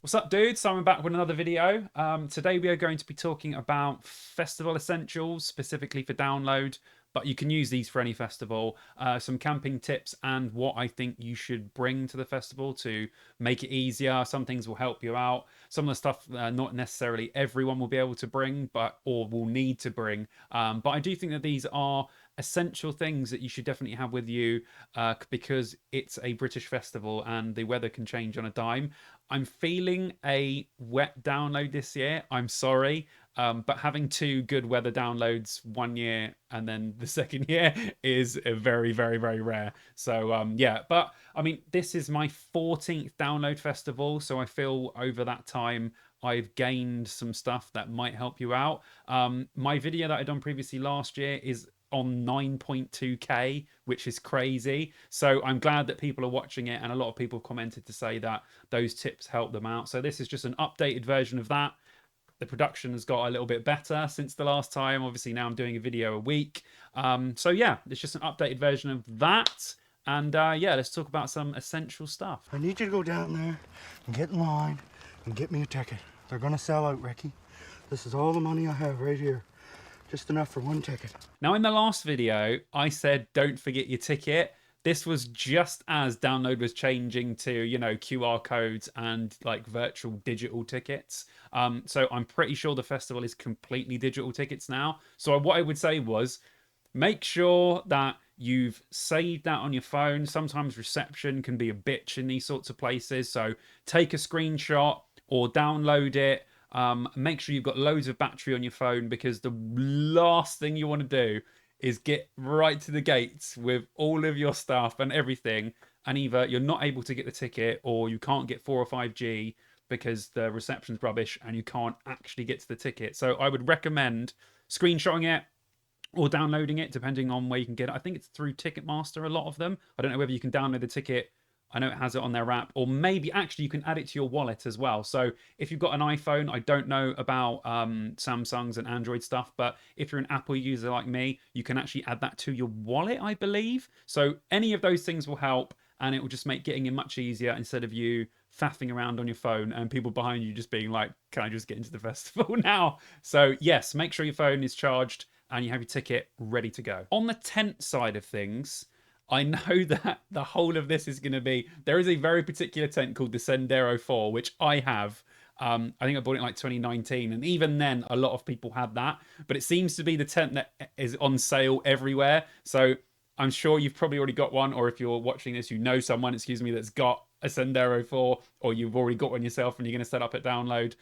What's up, dudes? So I'm back with another video. Today we are going to be talking about festival essentials, specifically for download, but you can use these for any festival. Some camping tips and what I think you should bring to the festival to make it easier. Some things will help you out. Some of the stuff not necessarily everyone will be able to bring, or will need to bring. But I do think that these are essential things that you should definitely have with you because it's a British festival and the weather can change on a dime. I'm feeling a wet download this year. I'm sorry. But having two good weather downloads one year and then the second year is a very, very, very rare. So, yeah. But I mean, this is my 14th download festival. So I feel over that time, I've gained some stuff that might help you out. My video that I done previously last year is on 9.2k, which is crazy. So I'm glad that people are watching it, and a lot of people commented to say that those tips help them out. So this is just an updated version of that. The production has got a little bit better since the last time. Obviously now I'm doing a video a week. So yeah, it's just an updated version of that. And yeah, let's talk about some essential stuff. I need you to go down there and get in line and get me a ticket. They're gonna sell out, Ricky. This is all the money I have right here. Just enough for one ticket. Now, in the last video, I said don't forget your ticket. This was just as download was changing to, you know, QR codes and like virtual digital tickets. So I'm pretty sure the festival is completely digital tickets now. So what I would say was make sure that you've saved that on your phone. Sometimes reception can be a bitch in these sorts of places. So take a screenshot or download it. Make sure you've got loads of battery on your phone, because the last thing you want to do is get right to the gates with all of your stuff and everything, and either you're not able to get the ticket or you can't get 4 or 5G because the reception's rubbish and you can't actually get to the ticket. So I would recommend screenshotting it or downloading it, depending on where you can get it. I think it's through Ticketmaster, a lot of them. I don't know whether you can download the ticket. I know it has it on their app, or maybe actually you can add it to your wallet as well. So if you've got an iPhone, I don't know about Samsung's and Android stuff, but if you're an Apple user like me, you can actually add that to your wallet, I believe. So any of those things will help, and it will just make getting in much easier instead of you faffing around on your phone and people behind you just being like, can I just get into the festival now? So yes, make sure your phone is charged and you have your ticket ready to go. On the tent side of things, I know that the whole of this is going to be, there is a very particular tent called the Sendero 4, which I have. I think I bought it in like 2019, and even then a lot of people had that, but it seems to be the tent that is on sale everywhere. So I'm sure you've probably already got one, or if you're watching this, you know someone, excuse me, that's got a Sendero 4, or you've already got one yourself and you're going to set up at download.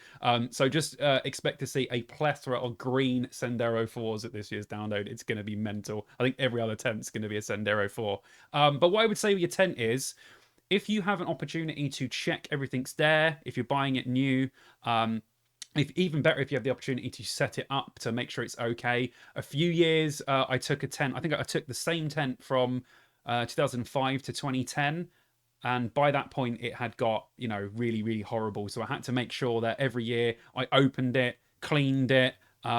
So just expect to see a plethora of green Sendero 4s at this year's download. It's going to be mental. I think every other tent's going to be a Sendero 4. But what I would say with your tent is, if you have an opportunity to check everything's there, if you're buying it new, even better if you have the opportunity to set it up to make sure it's okay. A few years, I took a tent. I think I took the same tent from 2005 to 2010. And by that point, it had got, you know, really, really horrible. So I had to make sure that every year I opened it, cleaned it,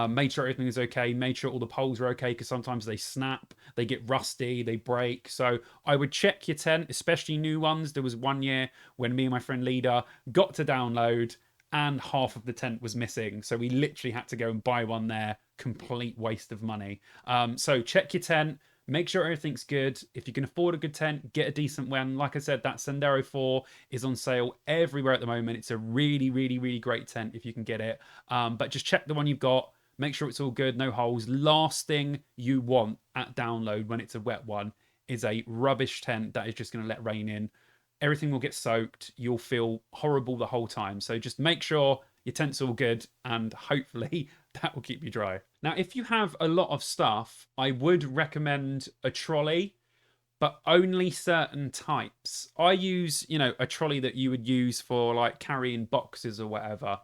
made sure everything was okay, made sure all the poles are okay, because sometimes they snap, they get rusty, they break. So I would check your tent, especially new ones. There was one year when me and my friend Leader got to download and half of the tent was missing. So we literally had to go and buy one there. Complete waste of money. So check your tent. Make sure everything's good. If you can afford a good tent, get a decent one. Like I said, that Sendero 4 is on sale everywhere at the moment. It's a really, really, really great tent if you can get it. But just check the one you've got. Make sure it's all good, no holes. Last thing you want at download when it's a wet one is a rubbish tent that is just going to let rain in. Everything will get soaked. You'll feel horrible the whole time. So just make sure your tent's all good, and hopefully that will keep you dry. Now, if you have a lot of stuff, I would recommend a trolley, but only certain types. I use, you know, a trolley that you would use for like carrying boxes or whatever.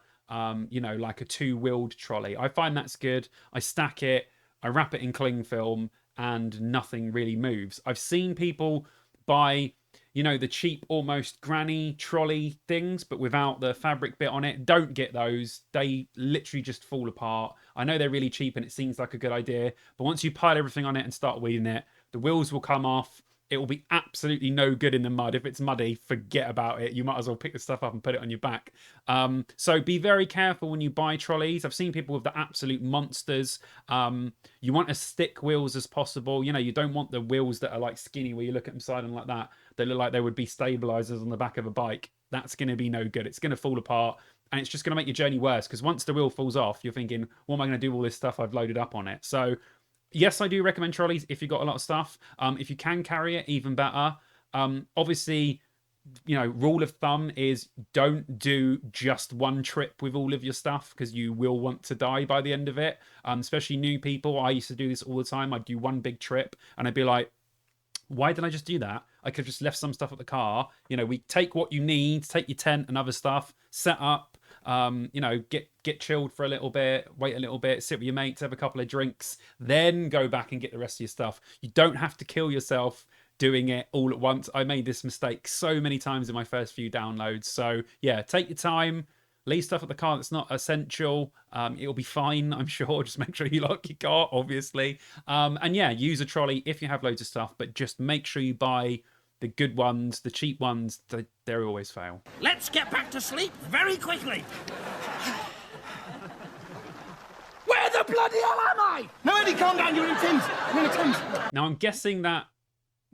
You know, like a two-wheeled trolley. I find that's good. I stack it, I wrap it in cling film, and nothing really moves. I've seen people buy, you know, the cheap almost granny trolley things, but without the fabric bit on it. Don't get those. They literally just fall apart. I know they're really cheap and it seems like a good idea, but once you pile everything on it and start wheeling it, the wheels will come off. it will be absolutely no good in the mud. If it's muddy, forget about it. You might as well pick the stuff up and put it on your back. So be very careful when you buy trolleys. I've seen people with the absolute monsters. You want as thick wheels as possible. You know, you don't want the wheels that are like skinny where you look at them siding like that. They look like they would be stabilizers on the back of a bike. That's going to be no good. It's going to fall apart. And it's just going to make your journey worse, because once the wheel falls off, you're thinking, what am I going to do with all this stuff I've loaded up on it? So yes, I do recommend trolleys if you've got a lot of stuff. If you can carry it, even better. Obviously, you know, rule of thumb is don't do just one trip with all of your stuff, because you will want to die by the end of it. Especially new people. I used to do this all the time. I'd do one big trip and I'd be like, why did I just do that? I could have just left some stuff at the car. You know, we take what you need, take your tent and other stuff, set up, you know, get chilled for a little bit, wait a little bit, sit with your mates, have a couple of drinks, then go back and get the rest of your stuff. You don't have to kill yourself doing it all at once. I made this mistake so many times in my first few downloads. So yeah, take your time. Leave stuff at the car that's not essential. It'll be fine, I'm sure. Just make sure you lock your car, obviously. And yeah, use a trolley if you have loads of stuff, but just make sure you buy the good ones. The cheap ones, they always fail. Let's get back to sleep very quickly. Where the bloody hell am I? No, Eddie, calm down. You're in Tim's. You're in Tim's. Now, I'm guessing that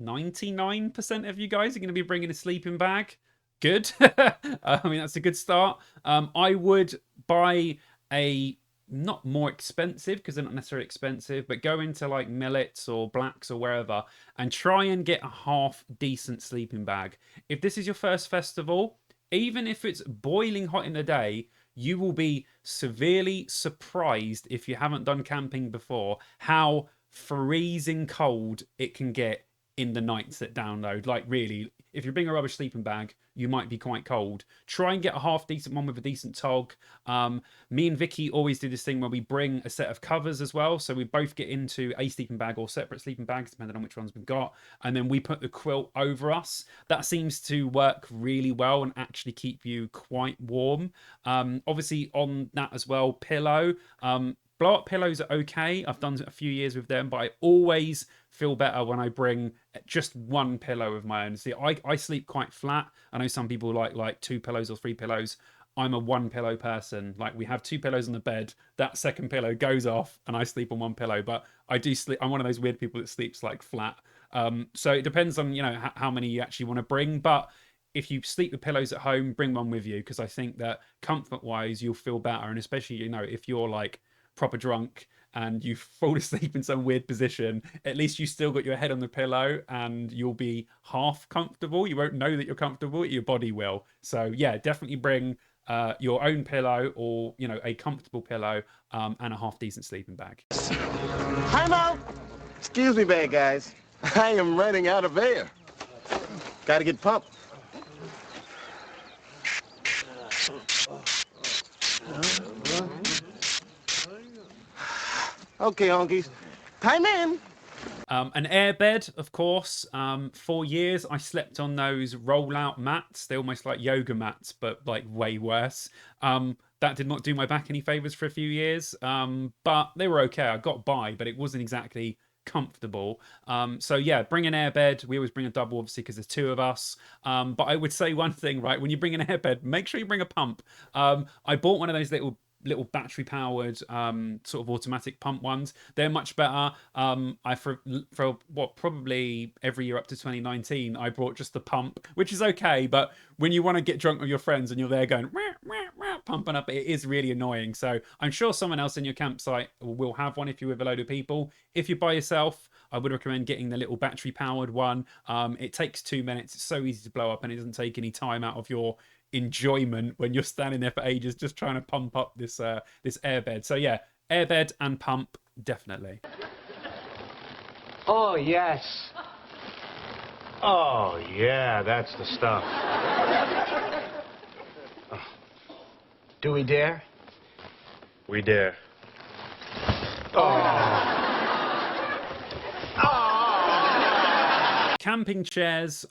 99% of you guys are going to be bringing a sleeping bag. Good. I mean, that's a good start. I would buy a not more expensive, because they're not necessarily expensive, but go into like Millets or Blacks or wherever and try and get a half decent sleeping bag. If this is your first festival, even if it's boiling hot in the day, you will be severely surprised, if you haven't done camping before, how freezing cold it can get in the nights that download. Like really, if you bring a rubbish sleeping bag, you might be quite cold. Try and get a half decent one with a decent tog. Me and Vicky always do this thing where we bring a set of covers as well. So we both get into a sleeping bag or separate sleeping bags, depending on which ones we've got. And then we put the quilt over us. That seems to work really well and actually keep you quite warm. Obviously on that as well, pillow. Blow up pillows are okay. I've done a few years with them, but I always feel better when I bring just one pillow of my own. See, I sleep quite flat. I know some people like 2 pillows or 3 pillows. I'm a 1 pillow person. Like, we have 2 pillows on the bed. That second pillow goes off and I sleep on 1 pillow. But I do sleep. I'm one of those weird people that sleeps like flat. So it depends on, you know, how many you actually want to bring. But if you sleep with pillows at home, bring one with you, because I think that comfort-wise, you'll feel better. And especially, you know, if you're like proper drunk and you fall asleep in some weird position, at least you still got your head on the pillow and you'll be half comfortable. You won't know that you're comfortable, your body will. So yeah, definitely bring your own pillow, or, you know, a comfortable pillow, and a half decent sleeping bag. Time out! Excuse me, bad guys. I am running out of air. Gotta get pumped. Okay, honkies. Time in. An airbed, of course. For years, I slept on those roll-out mats. They're almost like yoga mats, but like way worse. That did not do my back any favors for a few years, but they were okay. I got by, but it wasn't exactly comfortable. So yeah, bring an airbed. We always bring a double, obviously, because there's 2 of us. But I would say one thing, right? When you bring an airbed, make sure you bring a pump. I bought one of those little battery powered sort of automatic pump ones. They're much better. For what, probably every year up to 2019, I brought just the pump, which is okay, but when you want to get drunk with your friends and you're there going wah, wah, wah, pumping up, it is really annoying. So I'm sure someone else in your campsite will have one if you're with a load of people. If you're by yourself, I would recommend getting the little battery powered one. It takes 2 minutes. It's so easy to blow up and it doesn't take any time out of your enjoyment when you're standing there for ages just trying to pump up this this airbed. So yeah, airbed and pump, definitely. Oh yes. Oh yeah, that's the stuff. Oh. Do we dare? We dare. Camping chairs.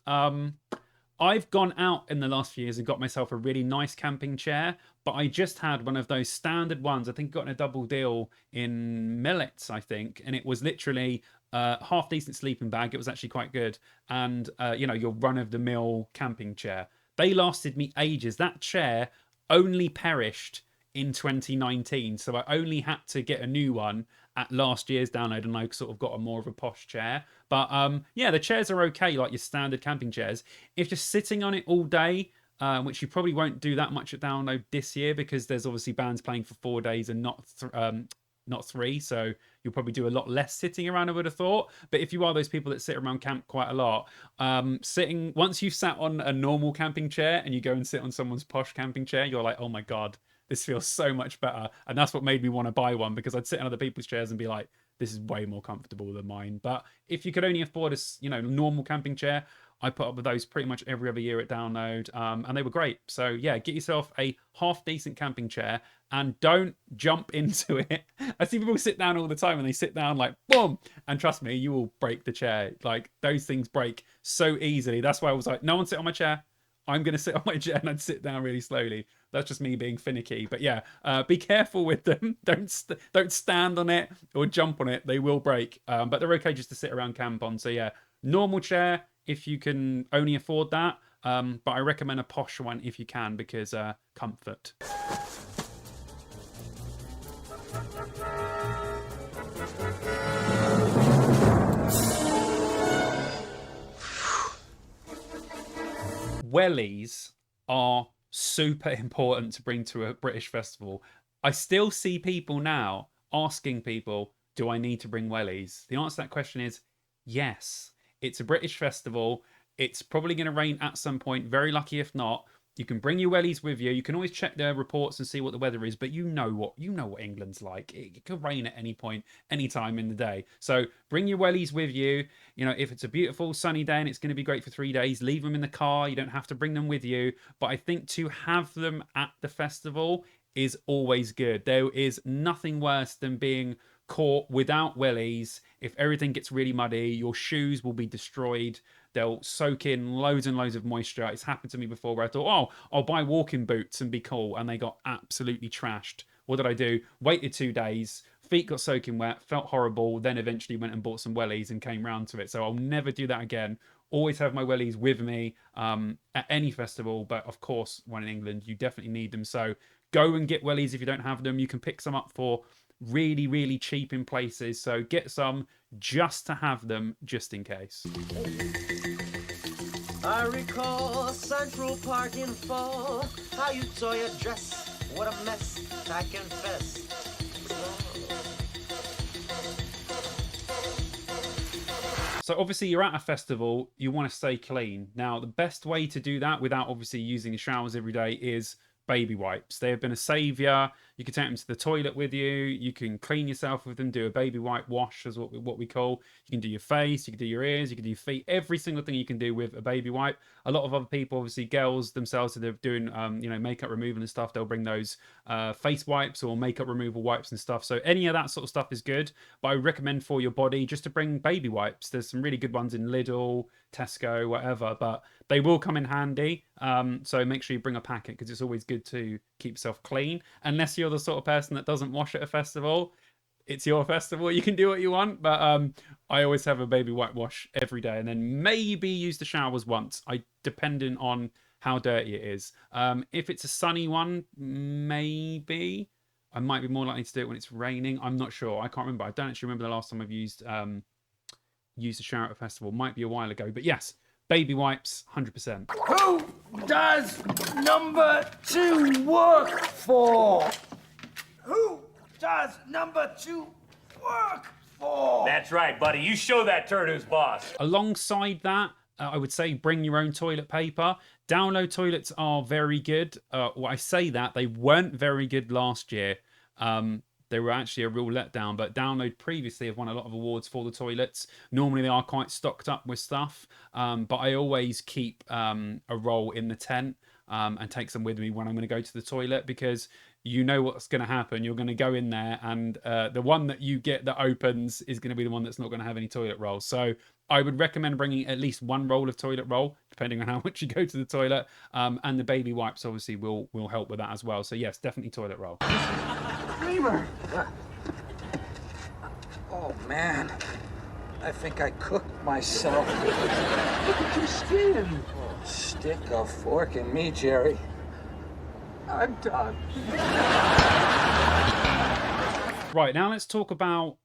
I've gone out in the last few years and got myself a really nice camping chair, but I just had one of those standard ones. I think I got in a double deal in Millets, I think, and it was literally half decent sleeping bag. It was actually quite good. And, you know, your run of the mill camping chair. They lasted me ages. That chair only perished in 2019. So I only had to get a new one at last year's download, and I sort of got a more of a posh chair. But yeah, the chairs are okay, like your standard camping chairs. If you're sitting on it all day, which you probably won't do that much at download this year because there's obviously bands playing for 4 days and not 3, so you'll probably do a lot less sitting around, I would have thought. But if you are those people that sit around camp quite a lot, sitting, once you've sat on a normal camping chair and you go and sit on someone's posh camping chair, you're like, oh my god, this feels so much better. And that's what made me want to buy one, because I'd sit in other people's chairs and be like, this is way more comfortable than mine. But if you could only afford a, you know, normal camping chair, I put up with those pretty much every other year at download, and they were great. So yeah, get yourself a half decent camping chair and don't jump into it. I see people sit down all the time and they sit down like boom, and trust me, you will break the chair. Like, those things break so easily. That's why I was like, no one sit on my chair. I'm going to sit on my chair, and I'd sit down really slowly. That's just me being finicky. But yeah, be careful with them. Don't stand on it or jump on it. They will break. But they're okay just to sit around camp on. So yeah, normal chair if you can only afford that. But I recommend a posh one if you can, because comfort. Wellies are super important to bring to a British festival. I still see people now asking people, do I need to bring wellies? The answer to that question is yes. It's a British festival. It's probably going to rain at some point. Very lucky if not. You can bring your wellies with you. You can always check their reports and see what the weather is, but you know what England's like. It could rain at any point, any time in the day. So bring your wellies with you. You know, if it's a beautiful sunny day and it's going to be great for 3 days, leave them in the car. You don't have to bring them with you. But I think to have them at the festival is always good. There is nothing worse than being caught without wellies. If everything gets really muddy, your shoes will be destroyed. They'll soak in loads and loads of moisture. It's happened to me before where I thought, oh, I'll buy walking boots and be cool. And they got absolutely trashed. What did I do? Waited 2 days. Feet got soaking wet. Felt horrible. Then eventually went and bought some wellies and came round to it. So I'll never do that again. Always have my wellies with me at any festival. But of course, when in England, you definitely need them. So go and get wellies if you don't have them. You can pick some up for really, really cheap in places. So get some just to have them, just in case. I recall Central Park in fall, how you tore your dress, what a mess, I confess. So obviously you're at a festival, you want to stay clean. Now, the best way to do that without obviously using the showers every day is baby wipes. They have been a saviour. You can take them to the toilet with you. You can clean yourself with them, do a baby wipe wash is what we call. You can do your face, you can do your ears, you can do your feet, every single thing you can do with a baby wipe. A lot of other people, obviously girls themselves, that are doing you know, makeup removal and stuff, they'll bring those face wipes or makeup removal wipes and stuff. So any of that sort of stuff is good. But I recommend for your body just to bring baby wipes. There's some really good ones in Lidl, Tesco, whatever, but they will come in handy. So make sure you bring a packet, because it's always good to keep yourself clean. Unless you're the sort of person that doesn't wash at a festival, it's your festival, you can do what you want. But I always have a baby wipe wash every day, and then maybe use the showers once, depending on how dirty it is. If it's a sunny one, maybe I might be more likely to do it when it's raining. I'm not sure. I can't remember. I don't actually remember the last time I've used a shower at a festival. Might be a while ago, but yes, baby wipes, 100%. Who does number 2 work for? Who does number 2 work for? That's right, buddy. You show that turd who's boss. Alongside that, I would say bring your own toilet paper. Download toilets are very good. Well, I say that, they weren't very good last year. They were actually a real letdown, but Download previously have won a lot of awards for the toilets. Normally they are quite stocked up with stuff, but I always keep a roll in the tent and take some with me when I'm going to go to the toilet, because you know what's going to happen. You're going to go in there, and the one that you get that opens is going to be the one that's not going to have any toilet roll. So I would recommend bringing at least one roll of toilet roll, depending on how much you go to the toilet. And the baby wipes obviously will help with that as well. So yes, definitely toilet roll. Dreamer. Oh man, I think I cooked myself. Look at your skin. Oh, stick a fork in me, Jerry. I'm done. Right, now let's talk about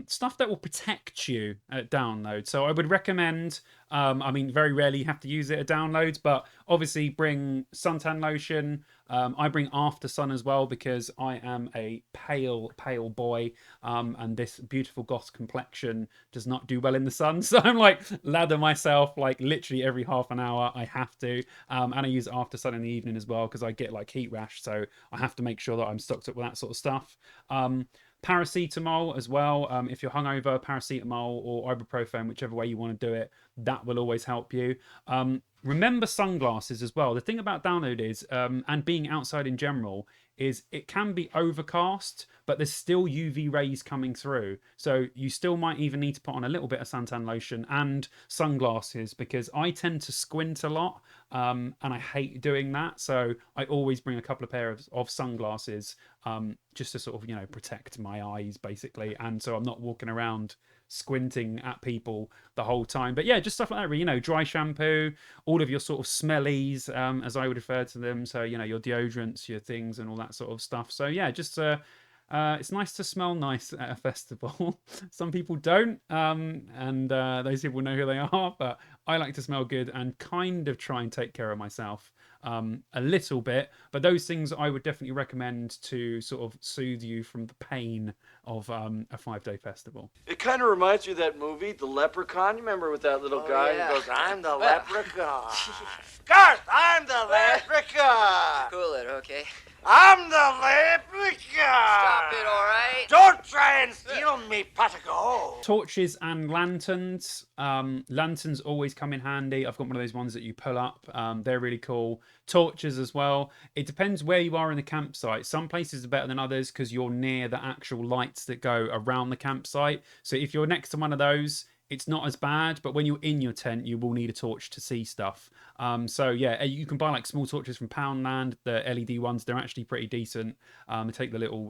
stuff that will protect you at download. So I would recommend, I mean, very rarely you have to use it at downloads, but obviously bring suntan lotion. I bring After Sun as well because I am a pale, pale boy, and this beautiful goth complexion does not do well in the sun. So I'm like lather myself like literally every half an hour. I have to, and I use After Sun in the evening as well because I get like heat rash. So I have to make sure that I'm stocked up with that sort of stuff. Paracetamol as well. If you're hungover, paracetamol or ibuprofen, whichever way you want to do it, that will always help you. Remember sunglasses as well. The thing about download is, and being outside in general, is it can be overcast, but there's still UV rays coming through. So you still might even need to put on a little bit of suntan lotion and sunglasses because I tend to squint a lot, and I hate doing that. So I always bring a couple of pairs of sunglasses, just to sort of, you know, protect my eyes basically. And so I'm not walking around squinting at people the whole time. But yeah, just stuff like that, really, you know, dry shampoo, all of your sort of smellies, as I would refer to them. So, you know, your deodorants, your things and all that sort of stuff. So yeah, just it's nice to smell nice at a festival. Some people don't, and those people know who they are, but I like to smell good and kind of try and take care of myself a little bit. But those things I would definitely recommend to sort of soothe you from the pain of a 5-day festival. It kind of reminds you of that movie, The Leprechaun. You remember with that little guy yeah. who goes, I'm the leprechaun. Garth, I'm the leprechaun. Cool it, okay? I'm the leprechaun. Stop it, all right? Don't try and steal me pot of gold. Torches and lanterns. Lanterns always come in handy. I've got one of those ones that you pull up. They're really cool. Torches as well. It depends where you are in the campsite. Some places are better than others because you're near the actual lights that go around the campsite. So if you're next to one of those, it's not as bad, but when you're in your tent, you will need a torch to see stuff. So yeah, you can buy like small torches from Poundland, the LED ones. They're actually pretty decent. They take the little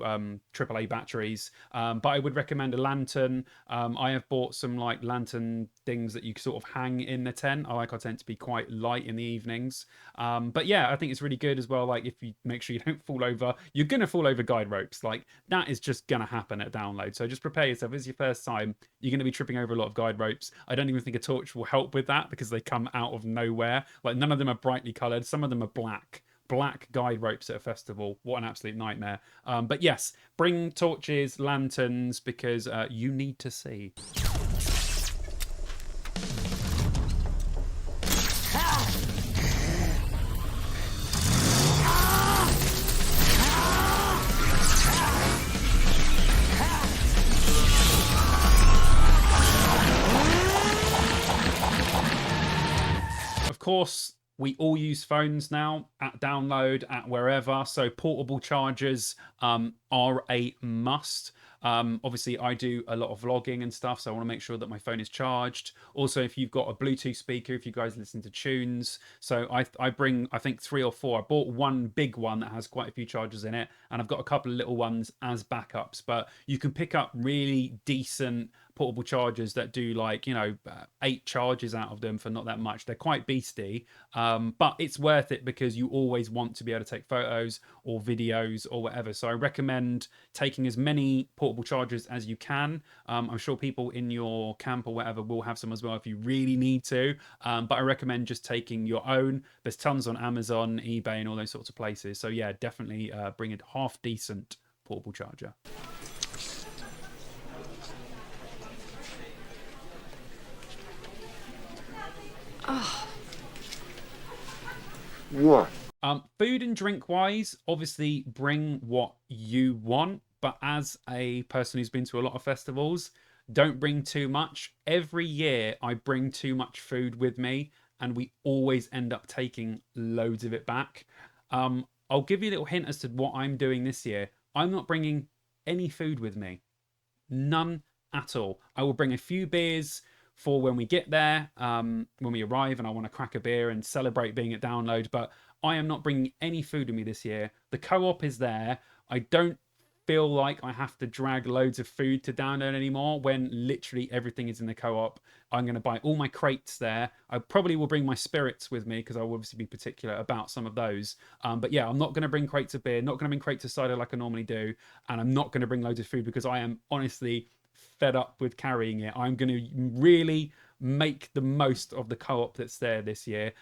AAA batteries. But I would recommend a lantern. I have bought some like lantern things that you sort of hang in the tent. I like our tent to be quite light in the evenings. But yeah, I think it's really good as well. Like if you make sure you don't fall over, you're going to fall over guide ropes. Like that is just going to happen at download. So just prepare yourself. It's your first time. You're going to be tripping over a lot of guide ropes. I don't even think a torch will help with that because they come out of nowhere. Like none of them are brightly coloured. Some of them are black guide ropes at a festival. What an absolute nightmare. But yes, bring torches, lanterns, because you need to see. Of course, we all use phones now at download, at wherever. So portable chargers are a must. Obviously, I do a lot of vlogging and stuff, so I want to make sure that my phone is charged. Also, if you've got a Bluetooth speaker, if you guys listen to tunes. So I bring, I think, 3 or 4. I bought one big one that has quite a few chargers in it, and I've got a couple of little ones as backups. But you can pick up really decent portable chargers that do like, you know, 8 charges out of them for not that much. They're quite beastie, but it's worth it because you always want to be able to take photos or videos or whatever. So I recommend taking as many portable chargers as you can. I'm sure people in your camp or whatever will have some as well if you really need to, but I recommend just taking your own. There's tons on Amazon, eBay and all those sorts of places. So yeah, definitely bring a half decent portable charger. What? Food and drink wise, obviously bring what you want, but as a person who's been to a lot of festivals, don't bring too much. Every year I bring too much food with me and we always end up taking loads of it back. I'll give you a little hint as to what I'm doing this year. I'm not bringing any food with me. None at all. I will bring a few beers for when we get there, when we arrive and I want to crack a beer and celebrate being at download, but I am not bringing any food with me this year. The co-op is there. I don't feel like I have to drag loads of food to download anymore when literally everything is in the co-op. I'm going to buy all my crates there. I probably will bring my spirits with me because I will obviously be particular about some of those. But yeah, I'm not going to bring crates of beer, not going to bring crates of cider like I normally do. And I'm not going to bring loads of food because I am honestly fed up with carrying it. I'm going to really make the most of the co-op that's there this year.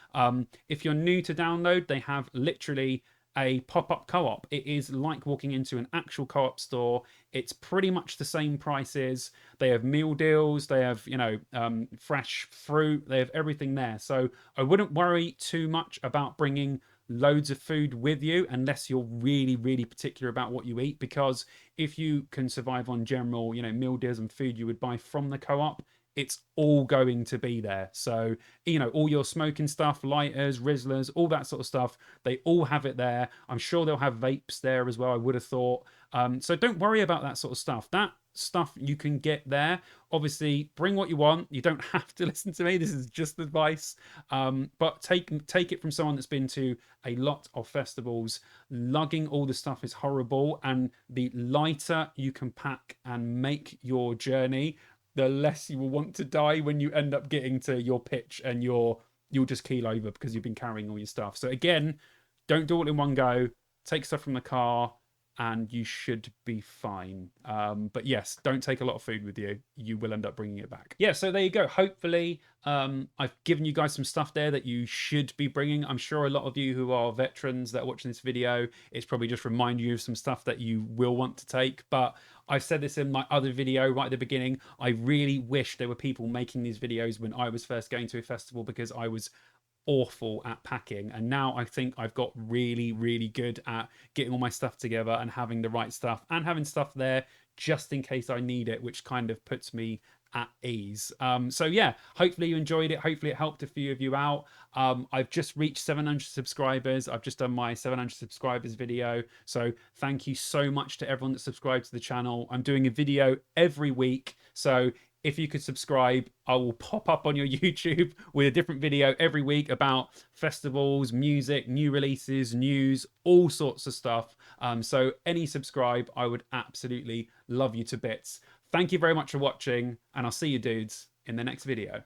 If you're new to download, they have literally a pop-up co-op. It is like walking into an actual co-op store. It's pretty much the same prices. They have meal deals. They have, you know, fresh fruit. They have everything there. So I wouldn't worry too much about bringing loads of food with you unless you're really, really particular about what you eat, because if you can survive on general, you know, meal deals and food you would buy from the co-op, it's all going to be there. So, you know, all your smoking stuff, lighters, Rizzlers, all that sort of stuff, they all have it there. I'm sure they'll have vapes there as well, I would have thought. So don't worry about that sort of stuff. That stuff you can get there. Obviously, bring what you want. You don't have to listen to me. This is just advice. But take it from someone that's been to a lot of festivals. Lugging all the stuff is horrible. And the lighter you can pack and make your journey, the less you will want to die when you end up getting to your pitch and you'll just keel over because you've been carrying all your stuff. So again, don't do it in one go. Take stuff from the car and you should be fine. But yes, don't take a lot of food with you. You will end up bringing it back. Yeah, so there you go. Hopefully, I've given you guys some stuff there that you should be bringing. I'm sure a lot of you who are veterans that are watching this video, it's probably just remind you of some stuff that you will want to take. But I've said this in my other video right at the beginning. I really wish there were people making these videos when I was first going to a festival, because I was awful at packing, and now I think I've got really, really good at getting all my stuff together and having the right stuff and having stuff there just in case I need it, which kind of puts me at ease. So yeah, hopefully you enjoyed it. Hopefully it helped a few of you out. I've just reached 700 subscribers. I've just done my 700 subscribers video, so thank you so much to everyone that subscribed to the channel. I'm doing a video every week, so if you could subscribe, I will pop up on your YouTube with a different video every week about festivals, music, new releases, news, all sorts of stuff. So any subscribe, I would absolutely love you to bits. Thank you very much for watching, and I'll see you dudes in the next video.